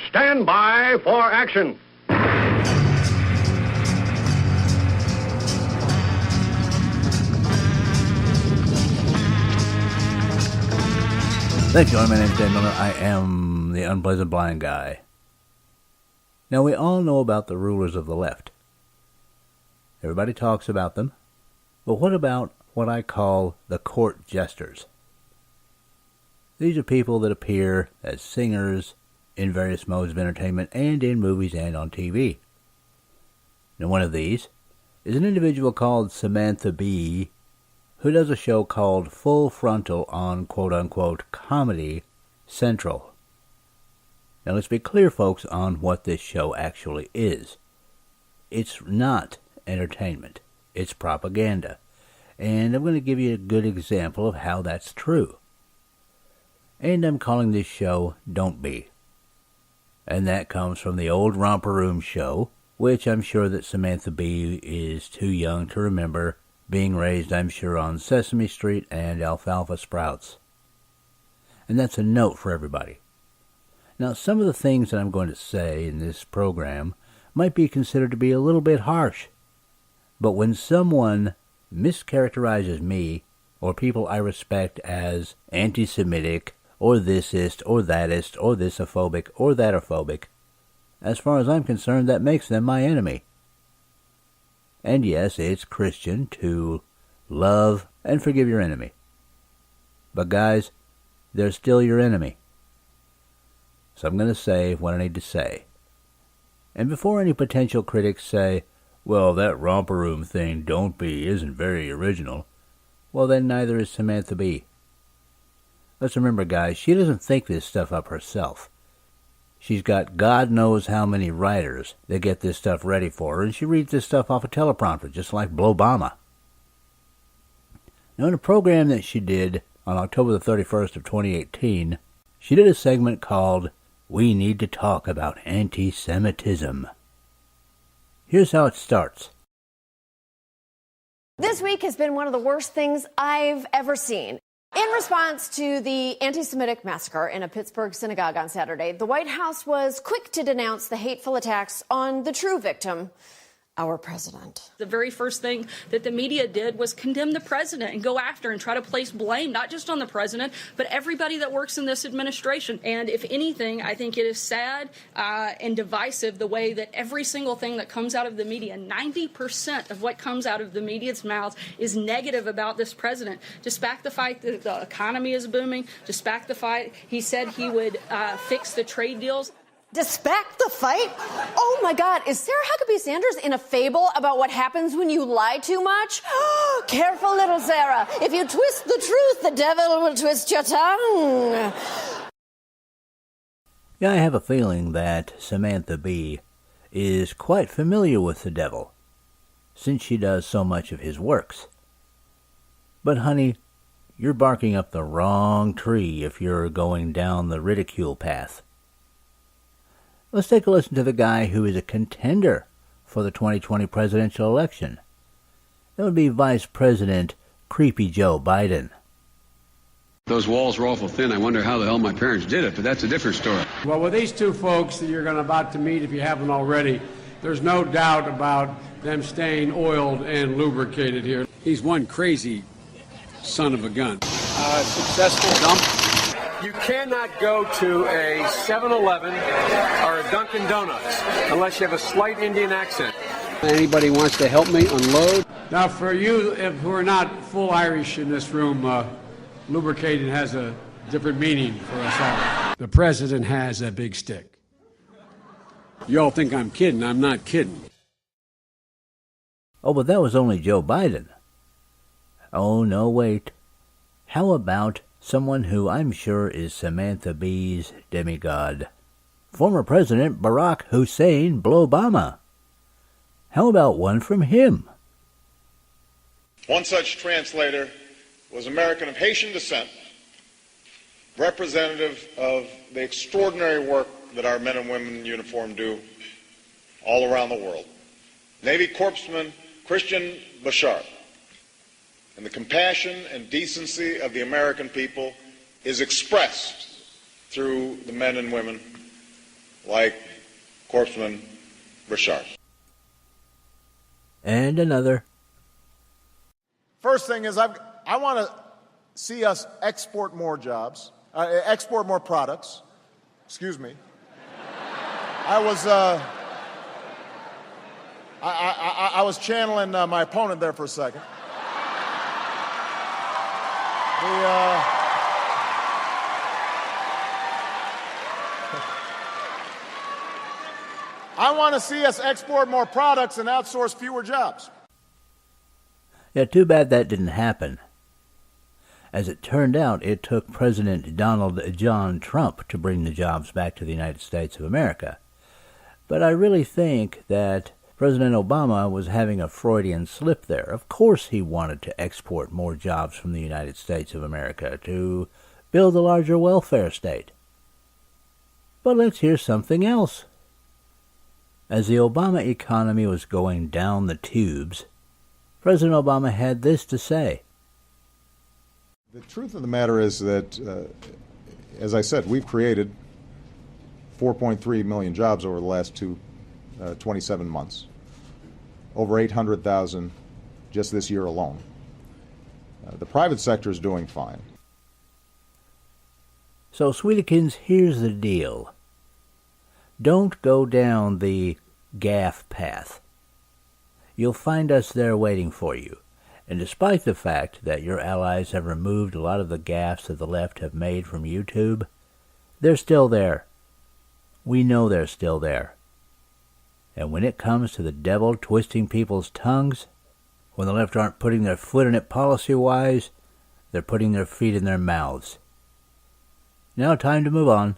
stand by for action. Thank you. My name is Dan Miller. I am the unpleasant blind guy. Now, we all know about the rulers of the left. Everybody talks about them. But what about what I call the court jesters? These are people that appear as singers in various modes of entertainment and in movies and on TV. Now, one of these is an individual called Samantha Bee, who does a show called Full Frontal on quote-unquote Comedy Central. Now, let's be clear, folks, on what this show actually is. It's not entertainment. It's propaganda. And I'm going to give you a good example of how that's true. And I'm calling this show Don't Be. And that comes from the old Romper Room show, which I'm sure that Samantha Bee is too young to remember, being raised, I'm sure, on Sesame Street and alfalfa sprouts. And that's a note for everybody. Now, some of the things that I'm going to say in this program might be considered to be a little bit harsh. But when someone mischaracterizes me or people I respect as anti-Semitic or thisist or thatist or thisophobic or thatophobic, as far as I'm concerned, that makes them my enemy. And yes, it's Christian to love and forgive your enemy. But guys, they're still your enemy. So I'm going to say what I need to say. And before any potential critics say, well, that Romper Room thing, Don't Be, isn't very original, well, then neither is Samantha Bee. Let's remember, guys, she doesn't think this stuff up herself. She's got God knows how many writers that get this stuff ready for her, and she reads this stuff off a teleprompter, just like Blobama. Now, in a program that she did on October the 31st of 2018, she did a segment called We Need to Talk About Anti-Semitism. Here's how it starts. This week has been one of the worst things I've ever seen. In response to the anti-Semitic massacre in a Pittsburgh synagogue on Saturday, the White House was quick to denounce the hateful attacks on the true victim, our president. The very first thing that the media did was condemn the president and go after and try to place blame, not just on the president, but everybody that works in this administration. And if anything, I think it is sad and divisive the way that every single thing that comes out of the media, 90% of what comes out of the media's mouths is negative about this president. Despite the fact that the economy is booming, despite the fact he said he would fix the trade deals. Despite the fight? Oh my God, is Sarah Huckabee Sanders in a fable about what happens when you lie too much? Careful, little Sarah. If you twist the truth, the devil will twist your tongue. Yeah, I have a feeling that Samantha Bee is quite familiar with the devil, since she does so much of his works. But honey, you're barking up the wrong tree if you're going down the ridicule path. Let's take a listen to the guy who is a contender for the 2020 presidential election. That would be Vice President Creepy Joe Biden. Those walls were awful thin. I wonder how the hell my parents did it, but that's a different story. Well, with these two folks that you're about to meet, if you haven't already, there's no doubt about them staying oiled and lubricated here. He's one crazy son of a gun. Successful dump. You cannot go to a 7-Eleven or a Dunkin' Donuts unless you have a slight Indian accent. Anybody wants to help me unload? Now, for you who are not full Irish in this room, lubricated has a different meaning for us all. The president has a big stick. You all think I'm kidding. I'm not kidding. Oh, but that was only Joe Biden. Oh, no, wait. How about someone who I'm sure is Samantha Bee's demigod? Former President Barack Hussein Blobama. How about one from him? One such translator was American of Haitian descent, representative of the extraordinary work that our men and women in uniform do all around the world. Navy Corpsman Christian Bashar. And the compassion and decency of the American people is expressed through the men and women like Corpsman Bashar. And another. First thing is I want to see us export more jobs, export more products. Excuse me. I was channeling my opponent there for a second. I want to see us export more products and outsource fewer jobs. Yeah, too bad that didn't happen. As it turned out, it took President Donald John Trump to bring the jobs back to the United States of America. But I really think that President Obama was having a Freudian slip there. Of course he wanted to export more jobs from the United States of America to build a larger welfare state. But let's hear something else. As the Obama economy was going down the tubes, President Obama had this to say. The truth of the matter is that, as I said, we've created 4.3 million jobs over the last 27 months. Over 800,000 just this year alone. The private sector is doing fine. So, Sweetikins, here's the deal. Don't go down the gaffe path. You'll find us there waiting for you. And despite the fact that your allies have removed a lot of the gaffes that the left have made from YouTube, they're still there. We know they're still there. And when it comes to the devil twisting people's tongues, when the left aren't putting their foot in it policy-wise, they're putting their feet in their mouths. Now time to move on.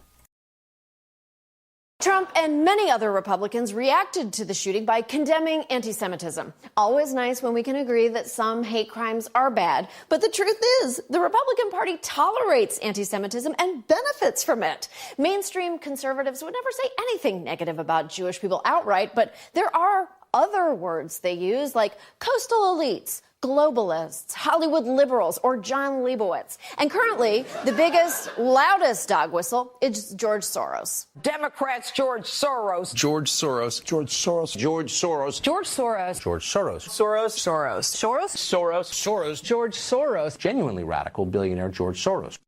Trump and many other Republicans reacted to the shooting by condemning anti-Semitism. Always nice when we can agree that some hate crimes are bad. But the truth is, the Republican Party tolerates anti-Semitism and benefits from it. Mainstream conservatives would never say anything negative about Jewish people outright, but there are other words they use, like coastal elites, globalists, Hollywood liberals, or John Leibowitz. And currently, the biggest, loudest dog whistle is George Soros. Democrats, George Soros. George Soros. George Soros. George Soros. George Soros. George Soros. Soros. Soros. Soros. Soros. Soros. George Soros. Genuinely radical billionaire George Soros.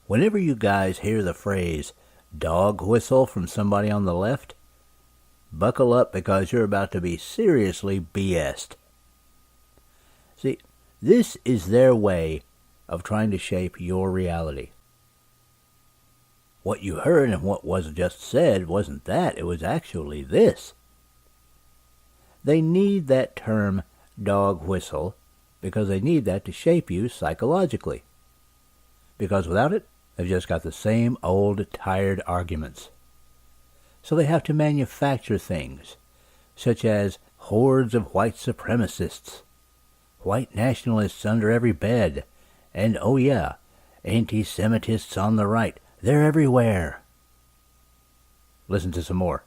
Whenever you guys hear the phrase dog whistle from somebody on the left, buckle up because you're about to be seriously BS'd. See, this is their way of trying to shape your reality. What you heard and what was just said wasn't that, it was actually this. They need that term dog whistle because they need that to shape you psychologically. Because without it, they've just got the same old tired arguments. So they have to manufacture things, such as hordes of white supremacists, white nationalists under every bed, and oh yeah, anti-Semitists on the right. They're everywhere. Listen to some more.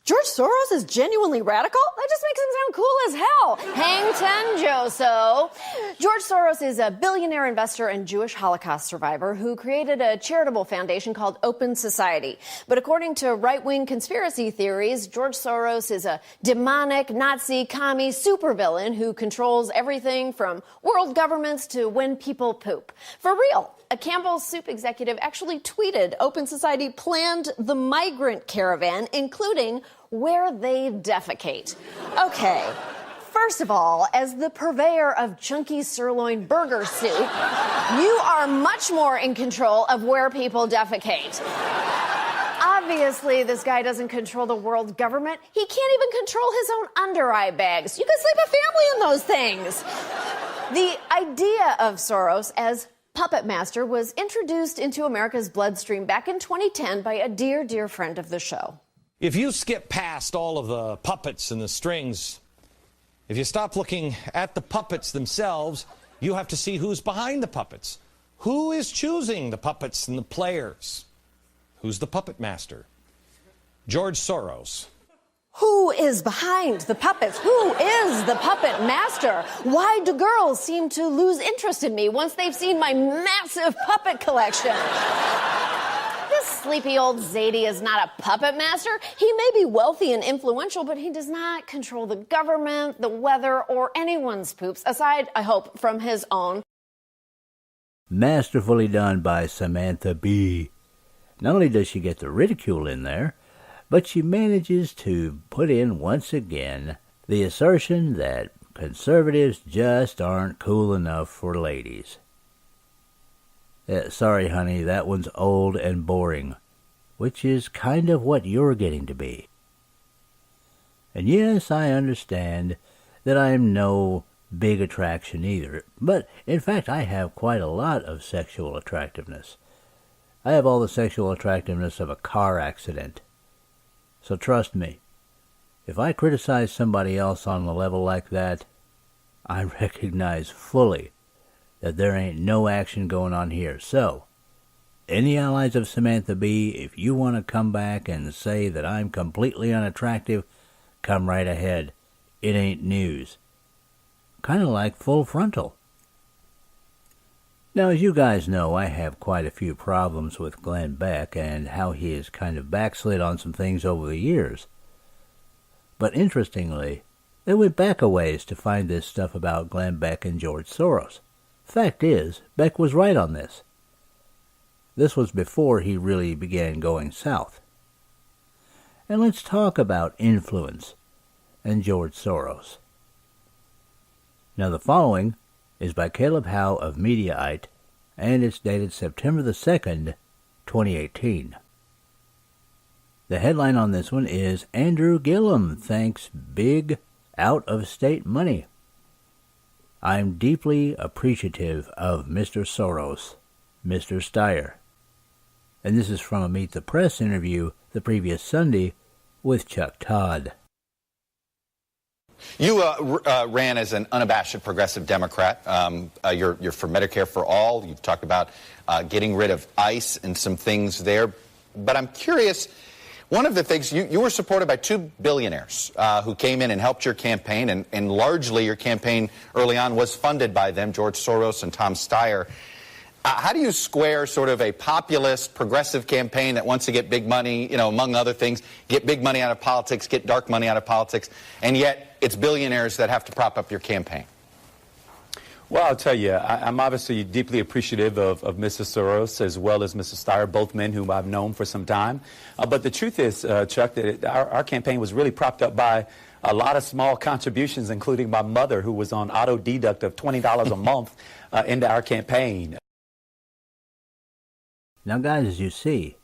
George Soros is genuinely radical? That just makes him sound cool as hell. Hang ten, Joso. George Soros is a billionaire investor and Jewish Holocaust survivor who created a charitable foundation called Open Society. But according to right-wing conspiracy theories, George Soros is a demonic, Nazi, commie supervillain who controls everything from world governments to when people poop. For real. A Campbell's Soup executive actually tweeted Open Society planned the migrant caravan, including where they defecate. Okay, first of all, as the purveyor of chunky sirloin burger soup, you are much more in control of where people defecate. Obviously, this guy doesn't control the world government. He can't even control his own under-eye bags. You can sleep a family in those things. The idea of Soros as puppet master was introduced into America's bloodstream back in 2010 by a dear, dear friend of the show. If you skip past all of the puppets and the strings, if you stop looking at the puppets themselves, you have to see who's behind the puppets. Who is choosing the puppets and the players? Who's the puppet master? George Soros. Who is behind the puppets? Who is the puppet master? Why do girls seem to lose interest in me once they've seen my massive puppet collection? This sleepy old Zadie is not a puppet master. He may be wealthy and influential, but he does not control the government, the weather, or anyone's poops, aside, I hope, from his own. Masterfully done by Samantha Bee. Not only does she get the ridicule in there, but she manages to put in once again the assertion that conservatives just aren't cool enough for ladies. Sorry, honey, that one's old and boring, which is kind of what you're getting to be. And yes, I understand that I am no big attraction either, but in fact I have quite a lot of sexual attractiveness. I have all the sexual attractiveness of a car accident. So trust me, if I criticize somebody else on a level like that, I recognize fully that there ain't no action going on here. So, any allies of Samantha Bee, if you want to come back and say that I'm completely unattractive, come right ahead. It ain't news. Kind of like Full Frontal. Now, as you guys know, I have quite a few problems with Glenn Beck and how he has kind of backslid on some things over the years. But interestingly, they went back a ways to find this stuff about Glenn Beck and George Soros. Fact is, Beck was right on this. This was before he really began going south. And let's talk about influence and George Soros. Now the following is by Caleb Howe of Mediaite, and it's dated September the 2nd, 2018. The headline on this one is Andrew Gillum thanks big out-of-state money. I'm deeply appreciative of Mr. Soros, Mr. Steyer. And this is from a Meet the Press interview the previous Sunday with Chuck Todd. You ran as an unabashed progressive Democrat. You're for Medicare for all. You've talked about getting rid of ICE and some things there. But I'm curious, one of the things, you were supported by two billionaires who came in and helped your campaign, and largely your campaign early on was funded by them, George Soros and Tom Steyer. How do you square sort of a populist, progressive campaign that wants to get big money, you know, among other things, get big money out of politics, get dark money out of politics, and yet it's billionaires that have to prop up your campaign? Well, I'll tell you, I'm obviously deeply appreciative of Mr. Soros as well as Mr. Steyer, both men whom I've known for some time. But the truth is, Chuck, that our campaign was really propped up by a lot of small contributions, including my mother, who was on auto deduct of $20 a month into our campaign. Now, guys, as you see,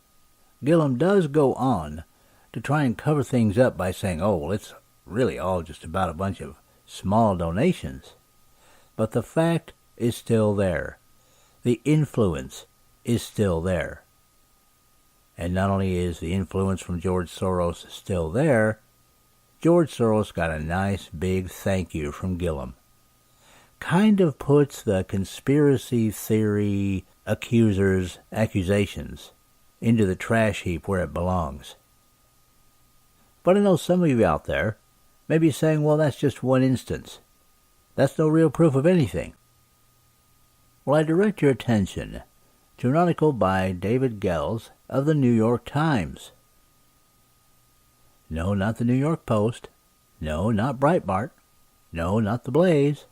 Gillum does go on to try and cover things up by saying, oh, well, it's really all just about a bunch of small donations. But the fact is still there. The influence is still there. And not only is the influence from George Soros still there, George Soros got a nice big thank you from Gillum. Kind of puts the conspiracy theory accusations into the trash heap where it belongs. But I know some of you out there may be saying, well, that's just one instance. That's no real proof of anything. Well, I direct your attention to an article by David Gels of the New York Times. No, not the New York Post. No, not Breitbart. No, not the Blaze.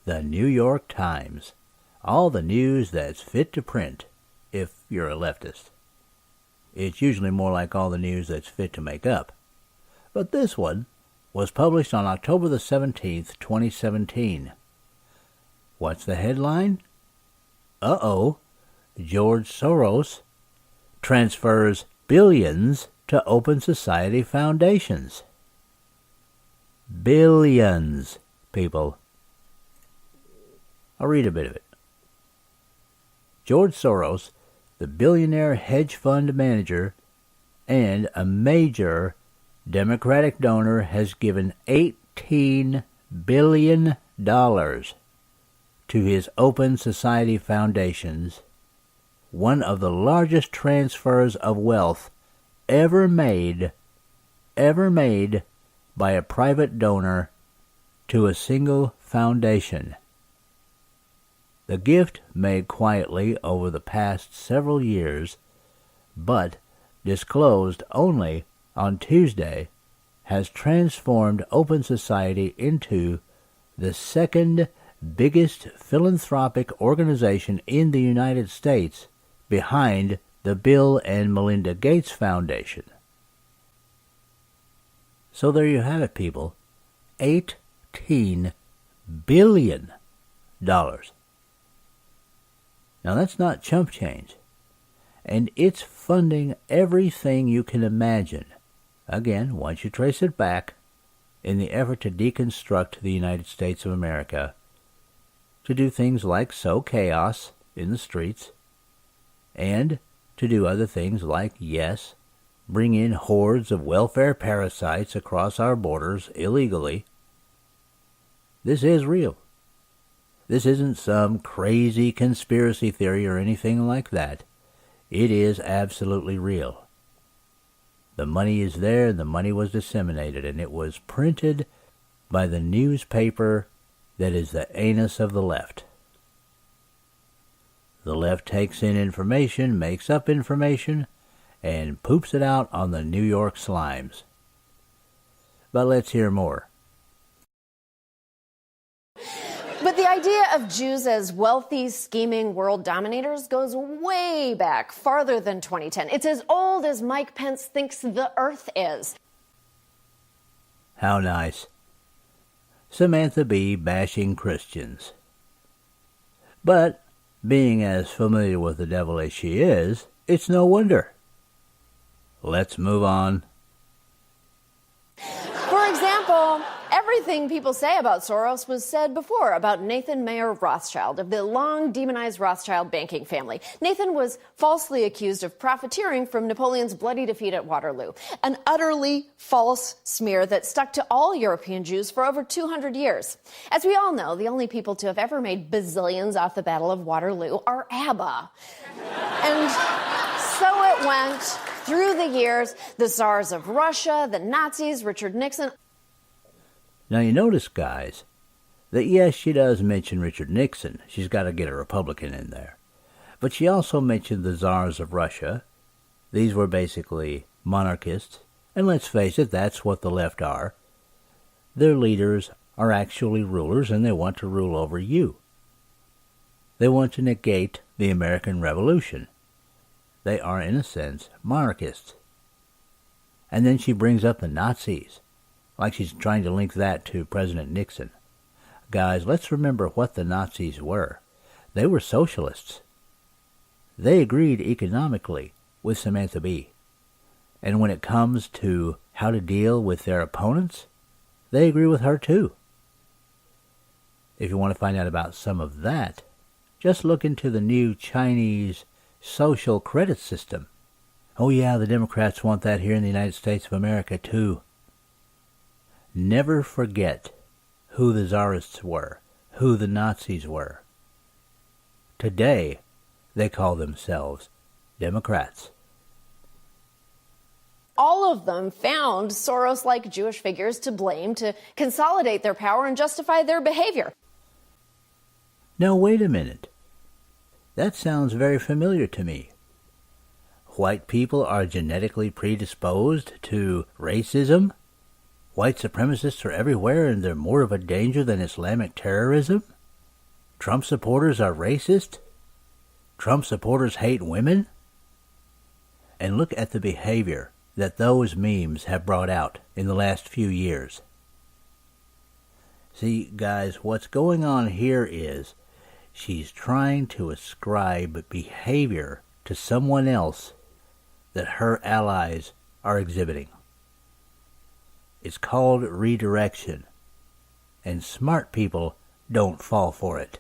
The New York Times. All the news that's fit to print, if you're a leftist. It's usually more like all the news that's fit to make up. But this one was published on October the 17th, 2017. What's the headline? Uh-oh, George Soros transfers billions to Open Society foundations. Billions, people. I'll read a bit of it. George Soros, the billionaire hedge fund manager and a major Democratic donor, has given $18 billion to his Open Society foundations, one of the largest transfers of wealth ever made by a private donor to a single foundation. The gift, made quietly over the past several years, but disclosed only on Tuesday, has transformed Open Society into the second biggest philanthropic organization in the United States behind the Bill and Melinda Gates Foundation. So there you have it, people. $18 billion. Now that's not chump change. And it's funding everything you can imagine. Again, once you trace it back, in the effort to deconstruct the United States of America, to do things like sow chaos in the streets, and to do other things like, yes, bring in hordes of welfare parasites across our borders illegally. This is real. This isn't some crazy conspiracy theory or anything like that. It is absolutely real. The money is there, and the money was disseminated, and it was printed by the newspaper that is the anus of the left. The left takes in information, makes up information, and poops it out on the New York Slimes. But let's hear more. But the idea of Jews as wealthy, scheming world dominators goes way back, farther than 2010. It's as old as Mike Pence thinks the earth is. How nice. Samantha Bee bashing Christians. But, being as familiar with the devil as she is, it's no wonder. Let's move on. For example, everything people say about Soros was said before about Nathan Mayer Rothschild of the long demonized Rothschild banking family. Nathan was falsely accused of profiteering from Napoleon's bloody defeat at Waterloo, an utterly false smear that stuck to all European Jews for over 200 years. As we all know, the only people to have ever made bazillions off the Battle of Waterloo are ABBA. And so it went through the years, the czars of Russia, the Nazis, Richard Nixon. Now you notice, guys, that yes, she does mention Richard Nixon. She's got to get a Republican in there. But she also mentioned the czars of Russia. These were basically monarchists. And let's face it, that's what the left are. Their leaders are actually rulers, and they want to rule over you. They want to negate the American Revolution. They are, in a sense, monarchists. And then she brings up the Nazis, like she's trying to link that to President Nixon. Guys, let's remember what the Nazis were. They were socialists. They agreed economically with Samantha Bee. And when it comes to how to deal with their opponents, they agree with her too. If you want to find out about some of that, just look into the new Chinese social credit system. Oh yeah, the Democrats want that here in the United States of America too. Never forget who the Tsarists were, who the Nazis were. Today, they call themselves Democrats. All of them found Soros-like Jewish figures to blame to consolidate their power and justify their behavior. Now wait a minute. That sounds very familiar to me. White people are genetically predisposed to racism? White supremacists are everywhere and they're more of a danger than Islamic terrorism? Trump supporters are racist? Trump supporters hate women? And look at the behavior that those memes have brought out in the last few years. See, guys, what's going on here is she's trying to ascribe behavior to someone else that her allies are exhibiting. It's called redirection, and smart people don't fall for it.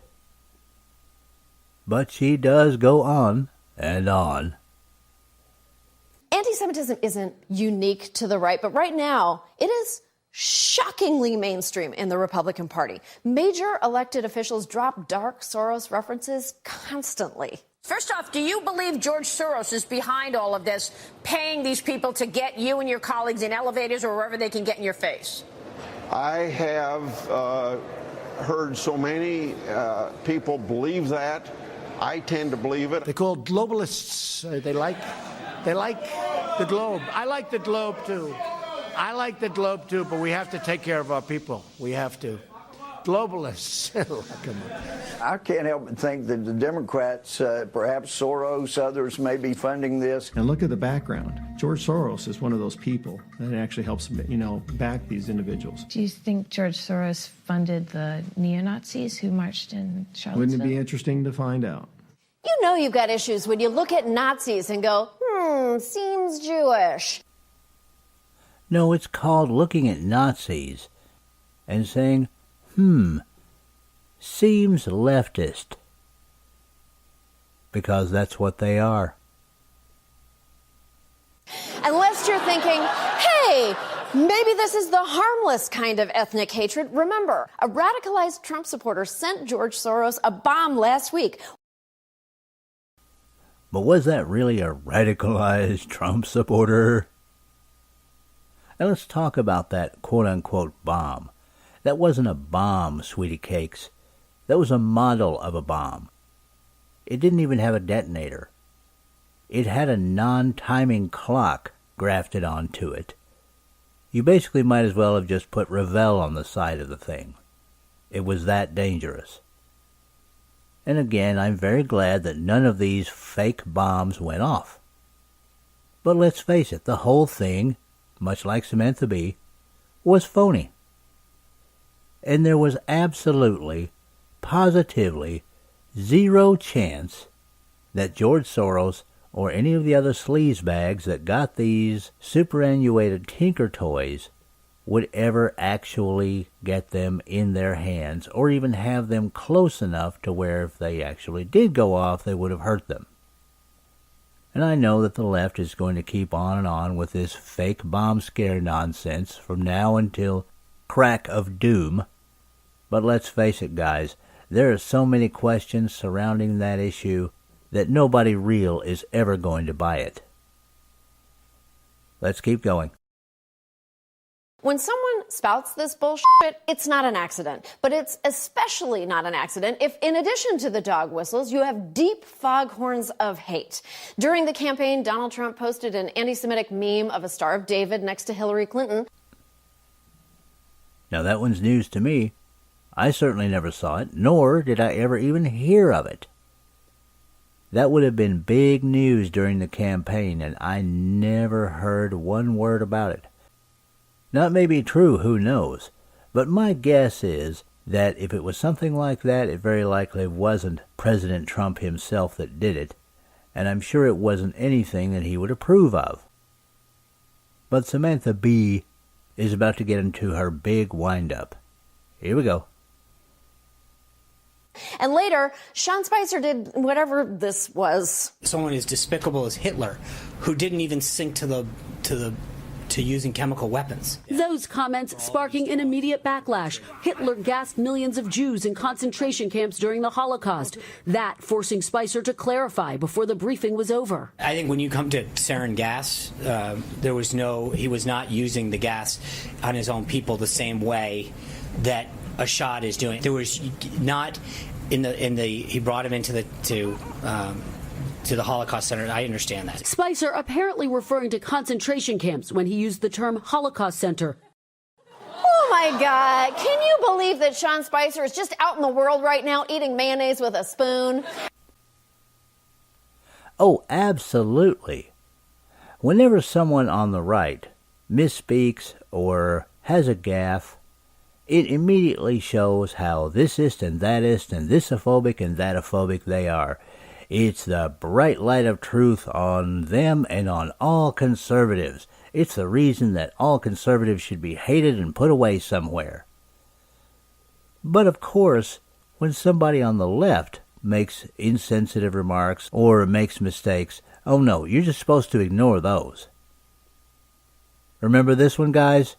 But she does go on and on. Anti-Semitism isn't unique to the right, but right now it is shockingly mainstream in the Republican Party. Major elected officials drop dark Soros references constantly. First off, do you believe George Soros is behind all of this, paying these people to get you and your colleagues in elevators or wherever they can get in your face? I have heard so many people believe that. I tend to believe it. They're called globalists. They like They like the globe. I like the globe, too. I like the globe, too, but we have to take care of our people. We have to. Globalists. Come on. I can't help but think that the Democrats, perhaps Soros, others may be funding this. And look at the background. George Soros is one of those people that actually helps, back these individuals. Do you think George Soros funded the neo-Nazis who marched in Charlottesville? Wouldn't it be interesting to find out? You know you've got issues when you look at Nazis and go, seems Jewish. No, it's called looking at Nazis and saying, seems leftist. Because that's what they are. Unless you're thinking, hey, maybe this is the harmless kind of ethnic hatred. Remember, a radicalized Trump supporter sent George Soros a bomb last week. But was that really a radicalized Trump supporter? Now let's talk about that quote-unquote bomb. That wasn't a bomb, sweetie cakes. That was a model of a bomb. It didn't even have a detonator. It had a non-timing clock grafted onto it. You basically might as well have just put Revell on the side of the thing. It was that dangerous. And again, I'm very glad that none of these fake bombs went off. But let's face it, the whole thing, much like Samantha Bee, was phony. And there was absolutely, positively, zero chance that George Soros or any of the other sleazebags that got these superannuated tinker toys would ever actually get them in their hands or even have them close enough to where if they actually did go off, they would have hurt them. And I know that the left is going to keep on and on with this fake bomb scare nonsense from now until crack of doom. But let's face it, guys, there are so many questions surrounding that issue that nobody real is ever going to buy it. Let's keep going. When someone spouts this bullshit, it's not an accident. But it's especially not an accident if, in addition to the dog whistles, you have deep foghorns of hate. During the campaign, Donald Trump posted an anti-Semitic meme of a Star of David next to Hillary Clinton. Now that one's news to me. I certainly never saw it, nor did I ever even hear of it. That would have been big news during the campaign, and I never heard one word about it. Now, it may be true, who knows, but my guess is that if it was something like that, it very likely wasn't President Trump himself that did it, and I'm sure it wasn't anything that he would approve of. But Samantha Bee is about to get into her big wind-up. Here we go. And later, Sean Spicer did whatever this was. Someone as despicable as Hitler, who didn't even sink to using chemical weapons. Those comments sparking an immediate backlash. Hitler gassed millions of Jews in concentration camps during the Holocaust. That forcing Spicer to clarify before the briefing was over. I think when you come to sarin gas, he was not using the gas on his own people the same way that Assad is doing. There was not he brought him into to the Holocaust Center. I understand that. Spicer apparently referring to concentration camps when he used the term Holocaust Center. Oh my God, can you believe that Sean Spicer is just out in the world right now eating mayonnaise with a spoon? Oh, absolutely. Whenever someone on the right misspeaks or has a gaffe, it immediately shows how thisist and thatist and thisophobic and thatophobic they are. It's the bright light of truth on them and on all conservatives. It's the reason that all conservatives should be hated and put away somewhere. But of course, when somebody on the left makes insensitive remarks or makes mistakes, oh no, you're just supposed to ignore those. Remember this one, guys?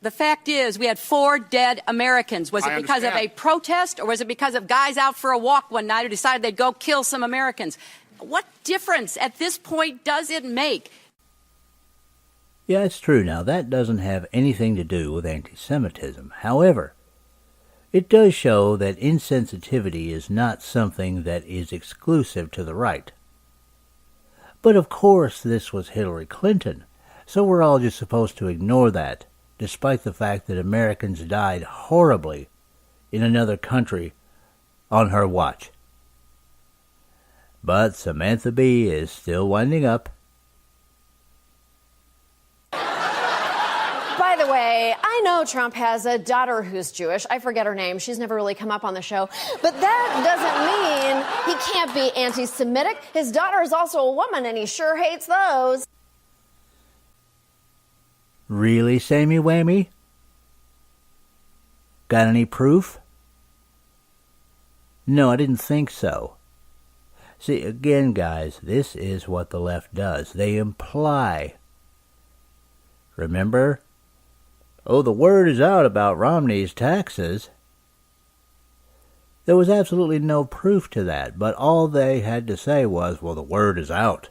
The fact is, we had 4 dead Americans. Was it because of a protest, or was it because of guys out for a walk one night who decided they'd go kill some Americans? What difference at this point does it make? Yeah, it's true. Now, that doesn't have anything to do with anti-Semitism. However, it does show that insensitivity is not something that is exclusive to the right. But of course this was Hillary Clinton, so we're all just supposed to ignore that, despite the fact that Americans died horribly in another country on her watch. But Samantha Bee is still winding up. By the way, I know Trump has a daughter who's Jewish. I forget her name. She's never really come up on the show. But that doesn't mean he can't be anti-Semitic. His daughter is also a woman, and he sure hates those. Really, Sammy Whammy? Got any proof? No, I didn't think so. See, again, guys, this is what the left does. They imply. Remember? Oh, the word is out about Romney's taxes. There was absolutely no proof to that, but all they had to say was, well, the word is out.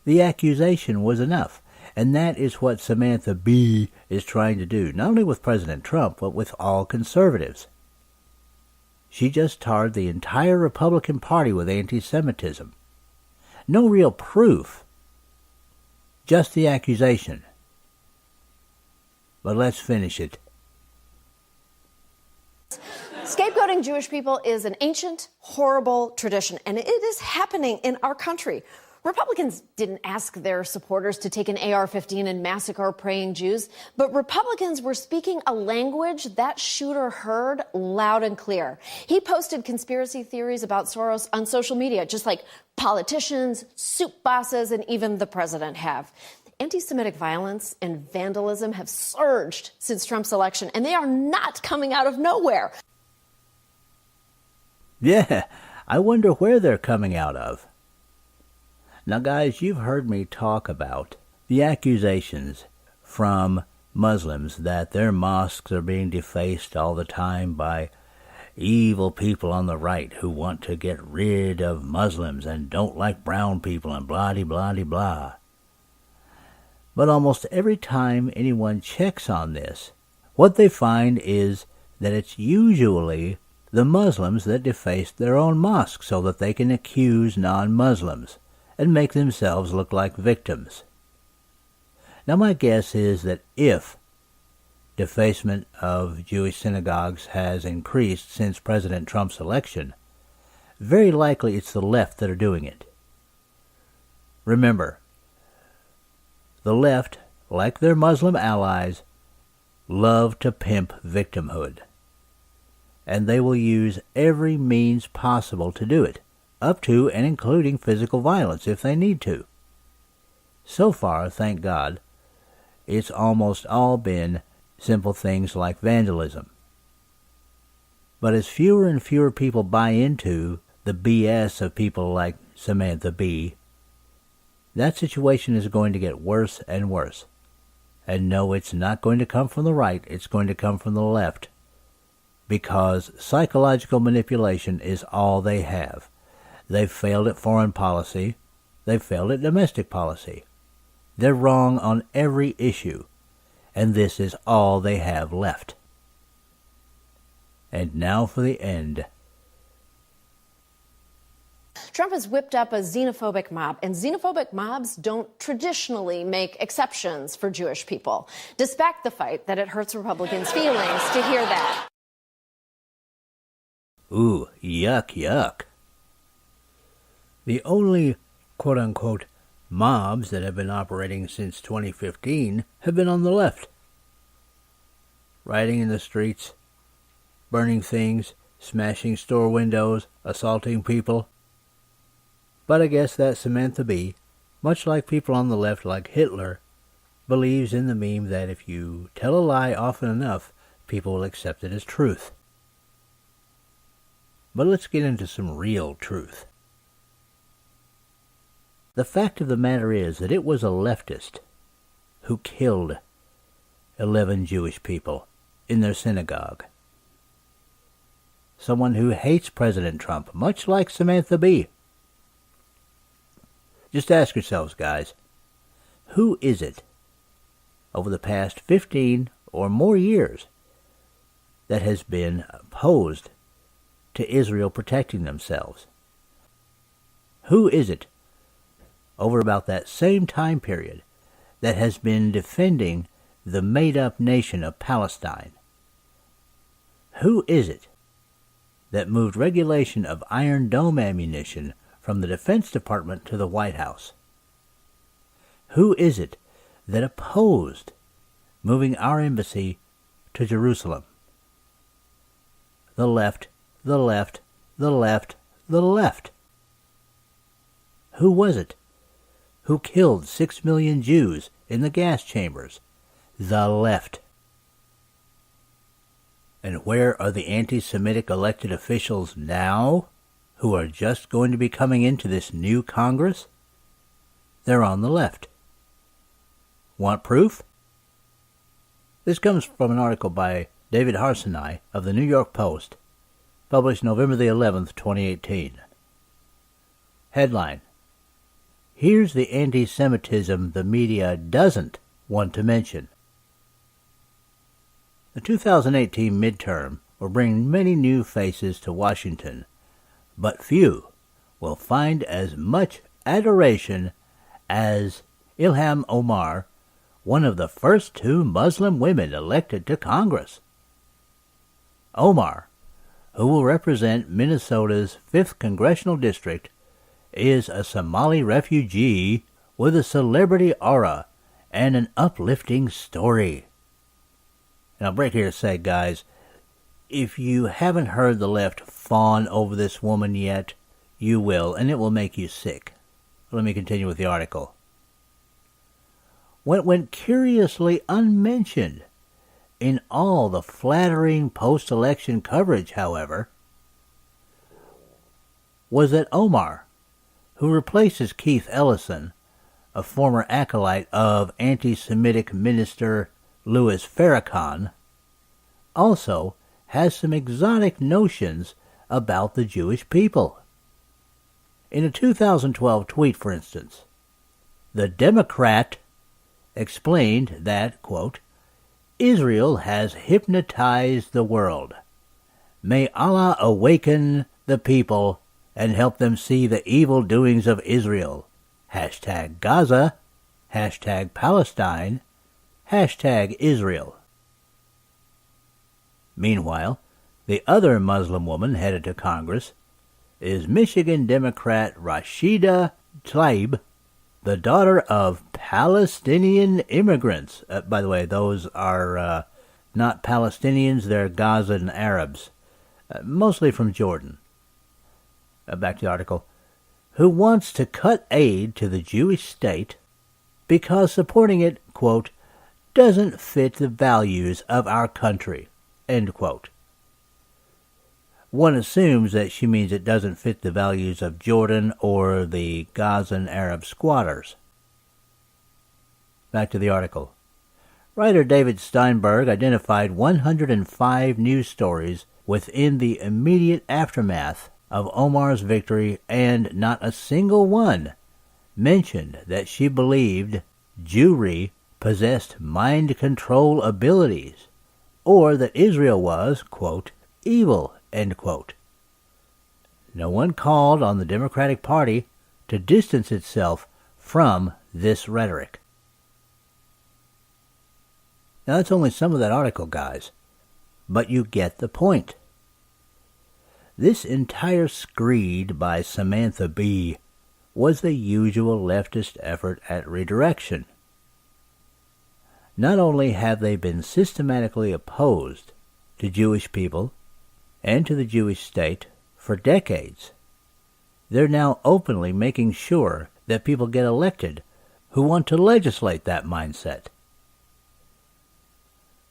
The accusation was enough, and that is what Samantha Bee is trying to do, not only with President Trump, but with all conservatives. She just tarred the entire Republican Party with anti-Semitism. No real proof, just the accusation. But let's finish it. Scapegoating Jewish people is an ancient, horrible tradition, and it is happening in our country. Republicans didn't ask their supporters to take an AR-15 and massacre praying Jews, but Republicans were speaking a language that shooter heard loud and clear. He posted conspiracy theories about Soros on social media, just like politicians, soup bosses, and even the president have. Anti-Semitic violence and vandalism have surged since Trump's election, and they are not coming out of nowhere. Yeah, I wonder where they're coming out of. Now, guys, you've heard me talk about the accusations from Muslims that their mosques are being defaced all the time by evil people on the right who want to get rid of Muslims and don't like brown people and blah-de-blah-de-blah. But almost every time anyone checks on this, what they find is that it's usually the Muslims that defaced their own mosques so that they can accuse non-Muslims and make themselves look like victims. Now, my guess is that if defacement of Jewish synagogues has increased since President Trump's election, very likely it's the left that are doing it. Remember, the left, like their Muslim allies, love to pimp victimhood. And they will use every means possible to do it, up to and including physical violence if they need to. So far, thank God, it's almost all been simple things like vandalism. But as fewer and fewer people buy into the BS of people like Samantha Bee, that situation is going to get worse and worse. And no, it's not going to come from the right, it's going to come from the left. Because psychological manipulation is all they have. They've failed at foreign policy. They've failed at domestic policy. They're wrong on every issue. And this is all they have left. And now for the end. Trump has whipped up a xenophobic mob, and xenophobic mobs don't traditionally make exceptions for Jewish people. Despite the fact that it hurts Republicans' feelings to hear that. Ooh, yuck, yuck. The only quote-unquote mobs that have been operating since 2015 have been on the left. Rioting in the streets, burning things, smashing store windows, assaulting people. But I guess that Samantha Bee, much like people on the left like Hitler, believes in the meme that if you tell a lie often enough, people will accept it as truth. But let's get into some real truth. The fact of the matter is that it was a leftist who killed 11 Jewish people in their synagogue. Someone who hates President Trump, much like Samantha Bee. Just ask yourselves, guys, who is it over the past 15 or more years that has been opposed to Israel protecting themselves? Who is it over about that same time period that has been defending the made-up nation of Palestine? Who is it that moved regulation of Iron Dome ammunition from the Defense Department to the White House? Who is it that opposed moving our embassy to Jerusalem? The left, the left, the left, the left. Who was it who killed 6 million Jews in the gas chambers? The left. And where are the anti-Semitic elected officials now, who are just going to be coming into this new Congress? They're on the left. Want proof? This comes from an article by David Harsanyi of the New York Post, published November the 11th, 2018. Headline: Here's the anti-Semitism the media doesn't want to mention. The 2018 midterm will bring many new faces to Washington, but few will find as much adoration as Ilhan Omar, one of the first 2 Muslim women elected to Congress. Omar, who will represent Minnesota's 5th Congressional District, is a Somali refugee with a celebrity aura and an uplifting story. And I'll break here to say, guys, if you haven't heard the left fawn over this woman yet, you will, and it will make you sick. Let me continue with the article. What went curiously unmentioned in all the flattering post-election coverage, however, was that Omar, who replaces Keith Ellison, a former acolyte of anti-Semitic minister Louis Farrakhan, also has some exotic notions about the Jewish people. In a 2012 tweet, for instance, the Democrat explained that, quote, Israel has hypnotized the world. May Allah awaken the people and help them see the evil doings of Israel. Hashtag Gaza, hashtag Palestine, hashtag Israel. Meanwhile, the other Muslim woman headed to Congress is Michigan Democrat Rashida Tlaib, the daughter of Palestinian immigrants. By the way, those are not Palestinians, they're Gazan Arabs, mostly from Jordan. Back to the article. Who wants to cut aid to the Jewish state because supporting it, quote, doesn't fit the values of our country, end quote. One assumes that she means it doesn't fit the values of Jordan or the Gazan Arab squatters. Back to the article. Writer David Steinberg identified 105 news stories within the immediate aftermath of Omar's victory, and not a single one mentioned that she believed Jewry possessed mind control abilities, or that Israel was, quote, evil, end quote. No one called on the Democratic Party to distance itself from this rhetoric. Now, that's only some of that article, guys, but you get the point. This entire screed by Samantha Bee was the usual leftist effort at redirection. Not only have they been systematically opposed to Jewish people and to the Jewish state for decades, they're now openly making sure that people get elected who want to legislate that mindset.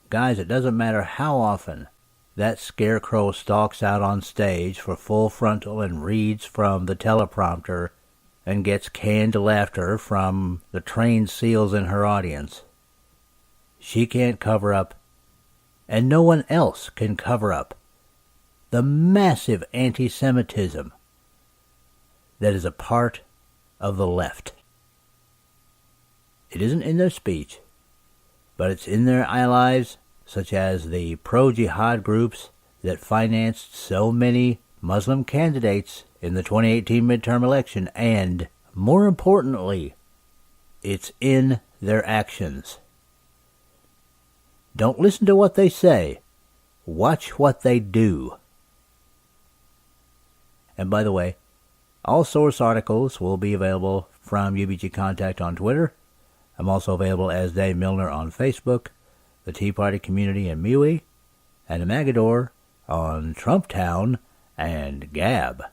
Guys, it doesn't matter how often that scarecrow stalks out on stage for full frontal and reads from the teleprompter and gets canned laughter from the trained seals in her audience. She can't cover up, and no one else can cover up, the massive anti-Semitism that is a part of the left. It isn't in their speech, but it's in their allies, such as the pro-jihad groups that financed so many Muslim candidates in the 2018 midterm election, and more importantly, it's in their actions. Don't listen to what they say. Watch what they do. And by the way, all source articles will be available from UBG Contact on Twitter. I'm also available as Dave Milner on Facebook, the Tea Party Community in MeWe, and Amagador on Trumptown and Gab.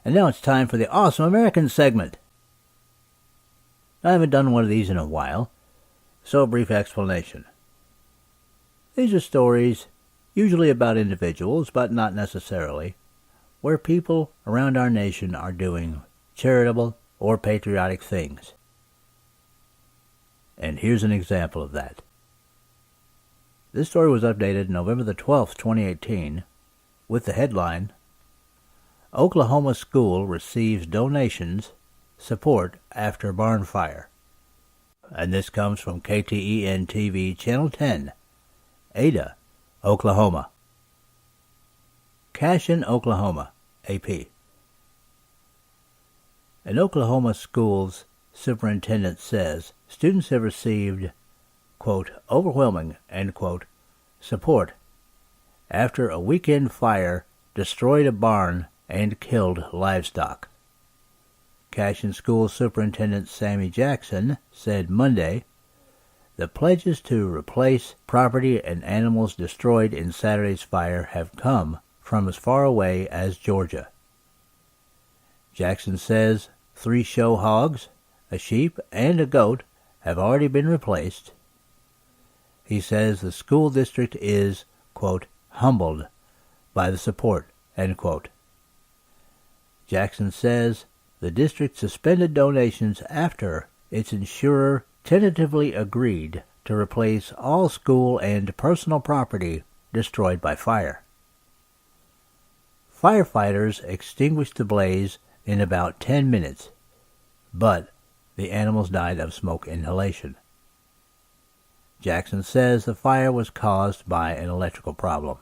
And now it's time for the Awesome American segment. I haven't done one of these in a while, so a brief explanation. These are stories, usually about individuals, but not necessarily, where people around our nation are doing charitable or patriotic things. And here's an example of that. This story was updated November the 12th, 2018, with the headline, Oklahoma School Receives Donations Support After Barn Fire. And this comes from KTEN-TV Channel 10, Ada, Oklahoma. Cashin, Oklahoma, AP. An Oklahoma school's superintendent says students have received, quote, overwhelming, end quote, support after a weekend fire destroyed a barn and killed livestock. Cashin School Superintendent Sammy Jackson said Monday the pledges to replace property and animals destroyed in Saturday's fire have come from as far away as Georgia. Jackson says 3 show hogs, a sheep, and a goat have already been replaced. He says the school district is, quote, humbled by the support, end quote. Jackson says the district suspended donations after its insurer tentatively agreed to replace all school and personal property destroyed by fire. Firefighters extinguished the blaze in about 10 minutes, but the animals died of smoke inhalation. Jackson says the fire was caused by an electrical problem.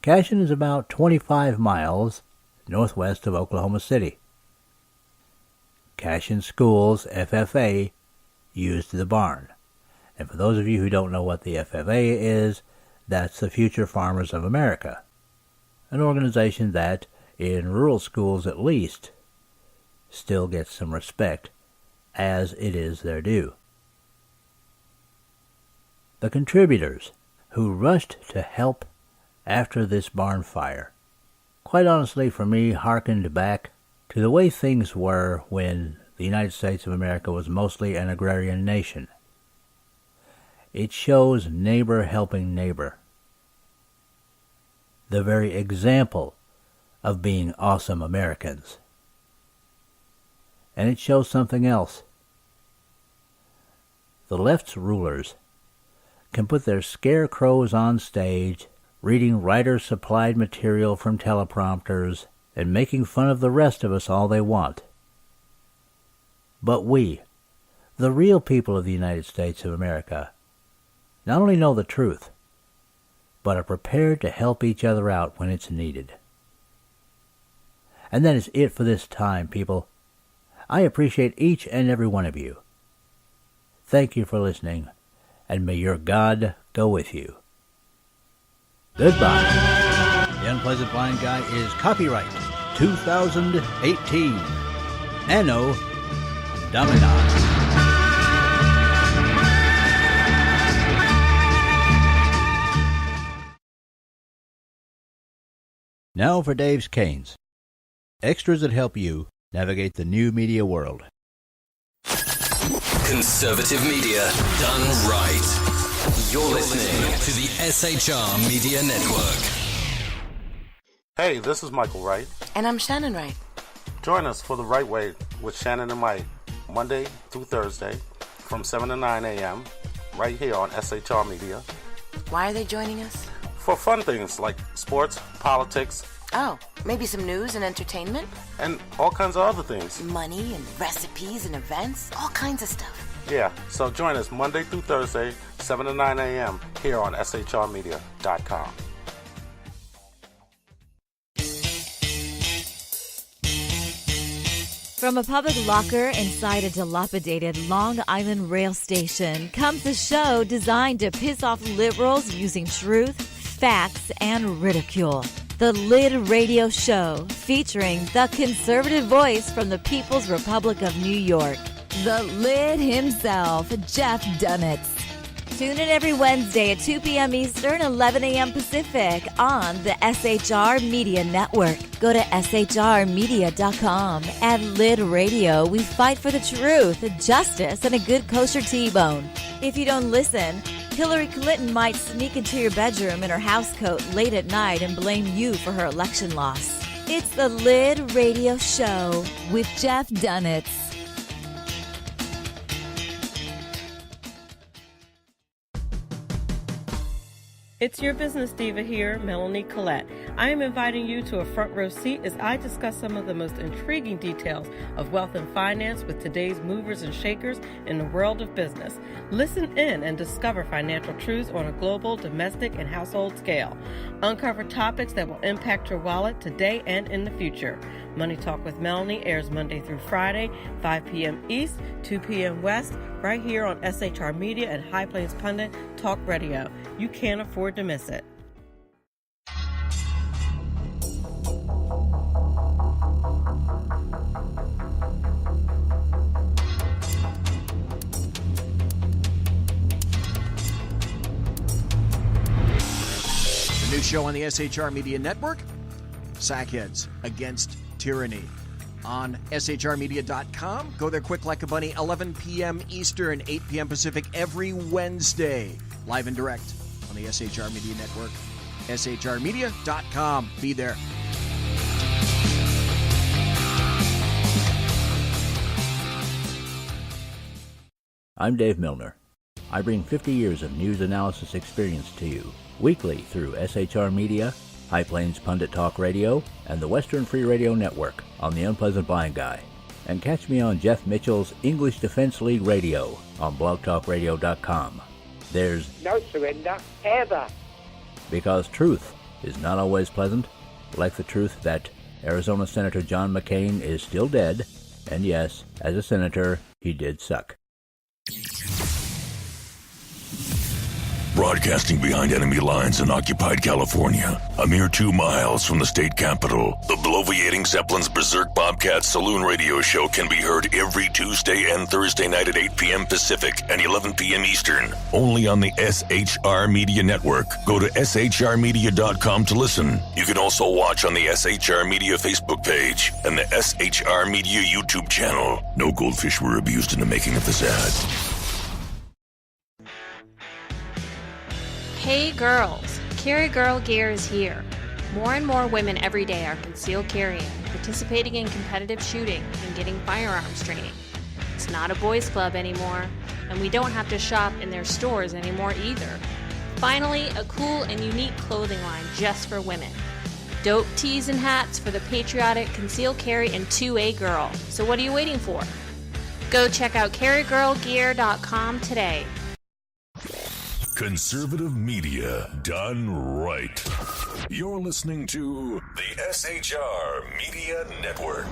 Cashin is about 25 miles northwest of Oklahoma City. Cashin Schools, FFA, used the barn. And for those of you who don't know what the FFA is, that's the Future Farmers of America, an organization that, in rural schools at least, still gets some respect, as it is their due. The contributors who rushed to help after this barn fire, quite honestly for me, hearkened back to the way things were when the United States of America was mostly an agrarian nation. It shows neighbor helping neighbor, the very example of being awesome Americans. And it shows something else. The left's rulers can put their scarecrows on stage, reading writer-supplied material from teleprompters, and making fun of the rest of us all they want. But we, the real people of the United States of America, not only know the truth, but are prepared to help each other out when it's needed. And that is it for this time, people. I appreciate each and every one of you. Thank you for listening, and may your God go with you. Goodbye. The Unpleasant Blind Guy is copyright 2018. Anno Domini. Now for Dave's Canes. Extras that help you navigate the new media world. Conservative media done right. You're listening to the SHR Media Network. Hey, this is Michael Wright. And I'm Shannon Wright. Join us for The Right Way with Shannon and Mike, Monday through Thursday from 7 to 9 a.m. right here on SHR Media. Why are they joining us? For fun things like sports, politics. Oh, maybe some news and entertainment? And all kinds of other things. Money and recipes and events, all kinds of stuff. Yeah, so join us Monday through Thursday, 7 to 9 a.m. here on shrmedia.com. From a public locker inside a dilapidated Long Island rail station comes a show designed to piss off liberals using truth, facts, and ridicule. The Lid Radio Show, featuring the conservative voice from the People's Republic of New York, the Lid himself, Jeff Dunitz. Tune in every Wednesday at 2 p.m. Eastern, 11 a.m. Pacific on the SHR Media Network. Go to shrmedia.com. At Lid Radio, we fight for the truth, justice, and a good kosher T-bone. If you don't listen, Hillary Clinton might sneak into your bedroom in her housecoat late at night and blame you for her election loss. It's the Lid Radio Show with Jeff Dunitz. It's your business diva here, Melanie Collette. I am inviting you to a front row seat as I discuss some of the most intriguing details of wealth and finance with today's movers and shakers in the world of business. Listen in and discover financial truths on a global, domestic, and household scale. Uncover topics that will impact your wallet today and in the future. Money Talk with Melanie airs Monday through Friday, 5 p.m. East, 2 p.m. West, right here on SHR Media and High Plains Pundit Talk Radio. You can't afford to miss it. The new show on the SHR Media Network, Sackheads Against Tyranny. On shrmedia.com. Go there quick like a bunny, 11 p.m. Eastern, 8 p.m. Pacific every Wednesday. Live and direct on the SHR Media Network. shrmedia.com. Be there. I'm Dave Milner. I bring 50 years of news analysis experience to you weekly through SHR Media, High Plains Pundit Talk Radio, and the Western Free Radio Network on The Unpleasant Blind Guy. And catch me on Jeff Mitchell's English Defense League Radio on blogtalkradio.com. There's no surrender, ever. Because truth is not always pleasant, like the truth that Arizona Senator John McCain is still dead, and yes, as a senator, he did suck. Broadcasting behind enemy lines in occupied California, a mere 2 miles from the state capitol, the bloviating Zeppelin's Berserk Bobcat Saloon Radio Show can be heard every Tuesday and Thursday night at 8 p.m. Pacific and 11 p.m. Eastern, only on the SHR Media Network. Go to shrmedia.com to listen. You can also watch on the SHR Media Facebook page and the SHR Media YouTube channel. No goldfish were abused in the making of this ad. Hey girls, Carry Girl Gear is here. More and more women every day are concealed carrying, participating in competitive shooting, and getting firearms training. It's not a boys' club anymore, and we don't have to shop in their stores anymore either. Finally, a cool and unique clothing line just for women. Dope tees and hats for the patriotic concealed carry and 2A girl. So what are you waiting for? Go check out carrygirlgear.com today. Conservative media done right. You're listening to the SHR Media Network.